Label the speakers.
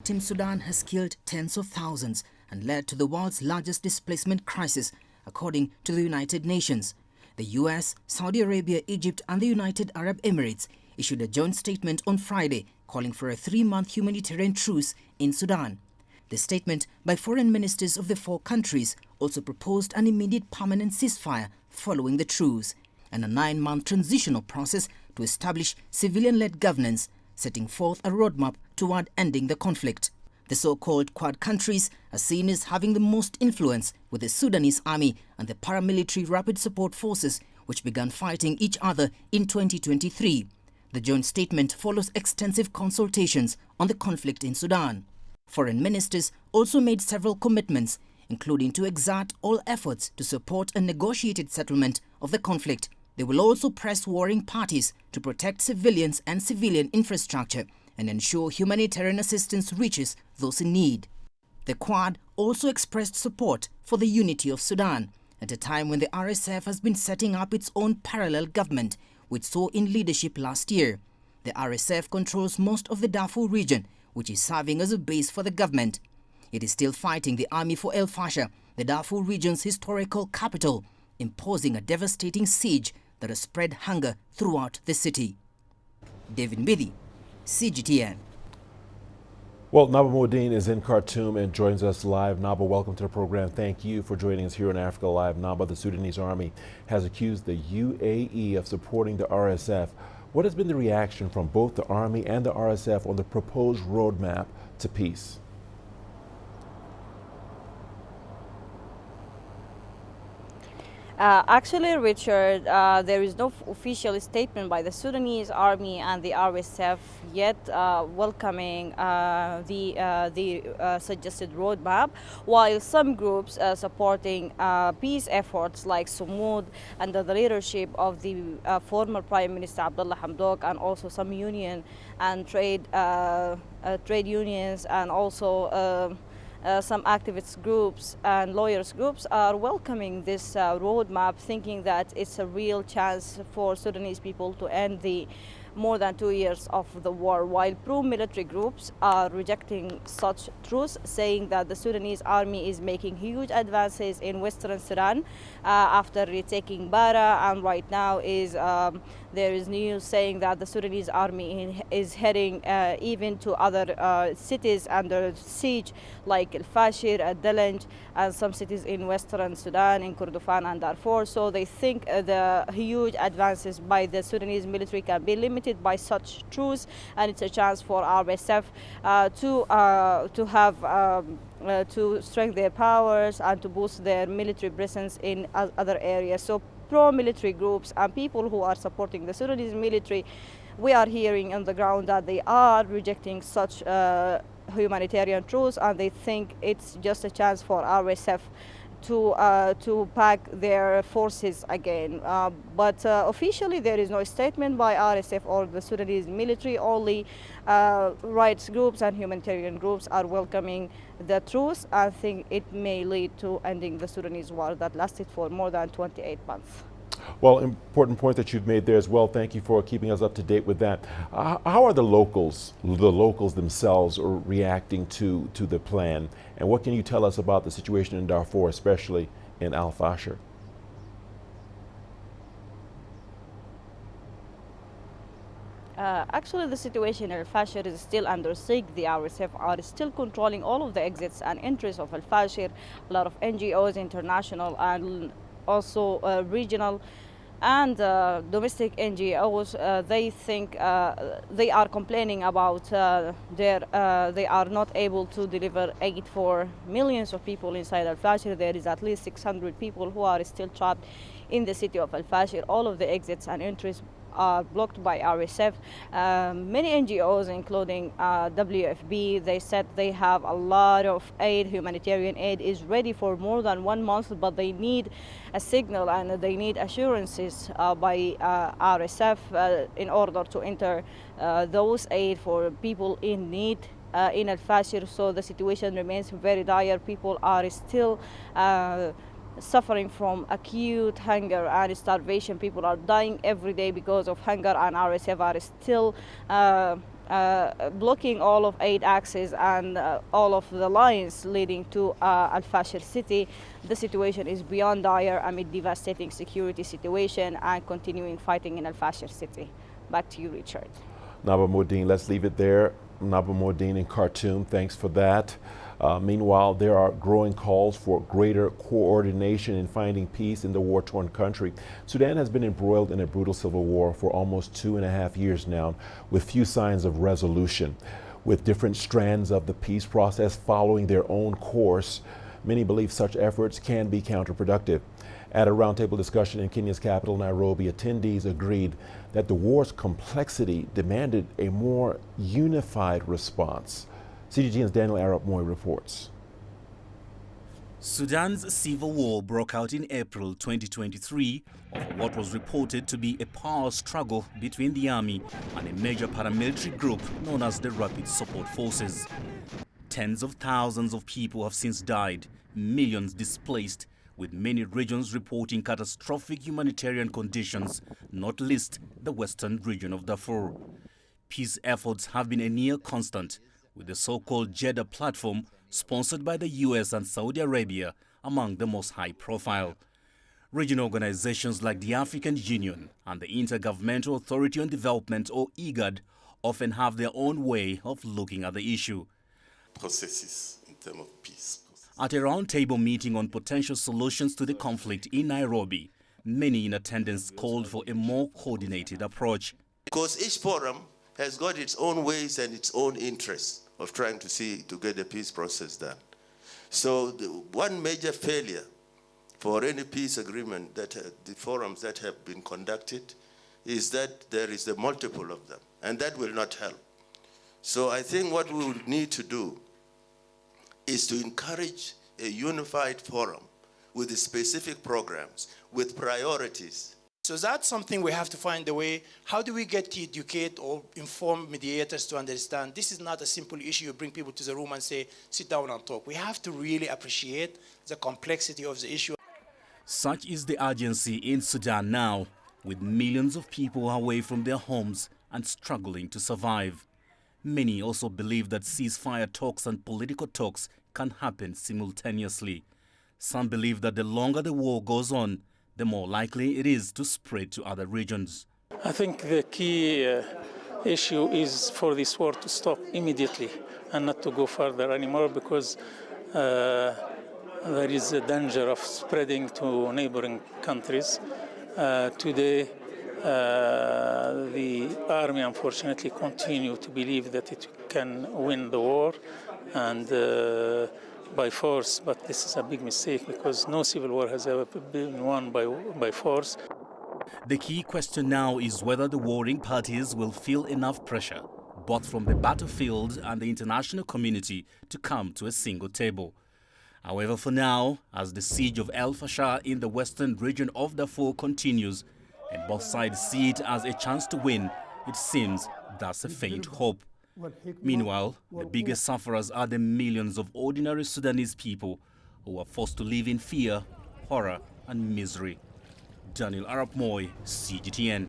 Speaker 1: In Sudan has killed tens of thousands and led to the world's largest displacement crisis, according to the United Nations. The US, Saudi Arabia, Egypt and the United Arab Emirates issued a joint statement on Friday calling for a 3-month humanitarian truce in Sudan. The statement by foreign ministers of the 4 countries also proposed an immediate permanent ceasefire following the truce and a 9-month transitional process to establish civilian-led governance, setting forth a roadmap toward ending the conflict. The so-called Quad countries are seen as having the most influence, with the Sudanese army and the paramilitary rapid support forces, which began fighting each other in 2023. The joint statement follows extensive consultations on the conflict in Sudan. Foreign ministers also made several commitments, including to exert all efforts to support a negotiated settlement of the conflict. They will also press warring parties to protect civilians and civilian infrastructure and ensure humanitarian assistance reaches those in need. The Quad also expressed support for the unity of Sudan at a time when the RSF has been setting up its own parallel government, which saw in leadership last year. The RSF controls most of the Darfur region, which is serving as a base for the government. It is still fighting the army for El Fasher, the Darfur region's historical capital, imposing a devastating siege that has spread hunger throughout the city. David Mbidi, CGTN.
Speaker 2: Well, Naba Modine is in Khartoum and joins us live. Naba, welcome to the program. Thank you for joining us here on Africa Live. Naba, the Sudanese army has accused the UAE of supporting the RSF. What has been the reaction from both the army and the RSF on the proposed roadmap to peace?
Speaker 3: Actually, Richard, there is no official statement by the Sudanese army and the RSF yet welcoming the suggested roadmap, while some groups supporting peace efforts like Sumud under the leadership of the former Prime Minister Abdullah Hamdok, and also some union and trade unions, and also some activist groups and lawyers groups are welcoming this roadmap, thinking that it's a real chance for Sudanese people to end the more than 2 years of the war, while pro-military groups are rejecting such truce, saying that the Sudanese army is making huge advances in Western Sudan after retaking Bara, and right now there is news saying that the Sudanese army is heading even to other cities under siege like El Fasher, Dalanj, and some cities in Western Sudan, in Kordofan and Darfur. So they think the huge advances by the Sudanese military can be limited by such truce, and it's a chance for RSF to strengthen their powers and to boost their military presence in other areas. So pro-military groups and people who are supporting the Sudanese military, we are hearing on the ground that they are rejecting such humanitarian truce, and they think it's just a chance for RSF to pack their forces again. But officially there is no statement by RSF or the Sudanese military. Only rights groups and humanitarian groups are welcoming the truce. I think it may lead to ending the Sudanese war that lasted for more than 28 months.
Speaker 2: Well, important point that you've made there as well. Thank you for keeping us up to date with that. How are the locals themselves reacting to the plan? And what can you tell us about the situation in Darfur, especially in Al Fasher?
Speaker 3: Actually, the situation in Al Fasher is still under siege. The RSF are still controlling all of the exits and entries of Al Fasher. A lot of NGOs, international and also regional and domestic NGOs, they think they are complaining about they are not able to deliver aid for millions of people inside Al Fasher. There is at least 600 people who are still trapped in the city of Al Fasher. All of the exits and entries are blocked by RSF. Many NGOs, including WFP, they said they have a lot of aid, humanitarian aid is ready for more than 1 month, but they need a signal and they need assurances by RSF in order to enter those aid for people in need in Al Fasher. So the situation remains very dire. People are still suffering from acute hunger and starvation. People are dying every day because of hunger, and RSF are still blocking all of aid access and all of the lines leading to Al-Fashir city. The situation is beyond dire amid devastating security situation and continuing fighting in Al-Fashir city. Back to you, Richard.
Speaker 2: Naba Modine, let's leave it there. Naba Modine in Khartoum, thanks for that. Meanwhile, there are growing calls for greater coordination in finding peace in the war-torn country. Sudan has been embroiled in a brutal civil war for almost 2.5 years now, with few signs of resolution. With different strands of the peace process following their own course, many believe such efforts can be counterproductive. At a roundtable discussion in Kenya's capital, Nairobi, attendees agreed that the war's complexity demanded a more unified response. CGTN's Daniel Arab Moy reports.
Speaker 4: Sudan's civil war broke out in April 2023 over what was reported to be a power struggle between the army and a major paramilitary group known as the Rapid Support Forces. Tens of thousands of people have since died, millions displaced, with many regions reporting catastrophic humanitarian conditions, not least the western region of Darfur. Peace efforts have been a near constant, with the so-called Jeddah platform, sponsored by the US and Saudi Arabia, among the most high-profile. Regional organizations like the African Union and the Intergovernmental Authority on Development, or IGAD, often have their own way of looking at the issue.
Speaker 5: Processes in terms of peace.
Speaker 4: At a roundtable meeting on potential solutions to the conflict in Nairobi, many in attendance called for a more coordinated approach.
Speaker 5: Because each forum has got its own ways and its own interests of trying to get the peace process done. So one major failure for any peace agreement that the forums that have been conducted is that there is a multiple of them, and that will not help. So I think what we would need to do is to encourage a unified forum with specific programs, with priorities.
Speaker 6: So that's something we have to find a way. How do we get to educate or inform mediators to understand this is not a simple issue? You bring people to the room and say, sit down and talk. We have to really appreciate the complexity of the issue.
Speaker 4: Such is the urgency in Sudan now, with millions of people away from their homes and struggling to survive. Many also believe that ceasefire talks and political talks can happen simultaneously. Some believe that the longer the war goes on, the more likely it is to spread to other regions.
Speaker 7: I think the key issue is for this war to stop immediately and not to go further anymore, because there is a danger of spreading to neighboring countries. Today, the army unfortunately continue to believe that it can win the war and by force, but this is a big mistake, because no civil war has ever been won by force.
Speaker 4: The key question now is whether the warring parties will feel enough pressure, both from the battlefield and the international community, to come to a single table. However, for now, as the siege of Al-Fashir in the western region of Darfur continues, and both sides see it as a chance to win, it seems that's a faint hope. Meanwhile, the biggest sufferers are the millions of ordinary Sudanese people who are forced to live in fear, horror and misery. Daniel Arab Moy, CGTN.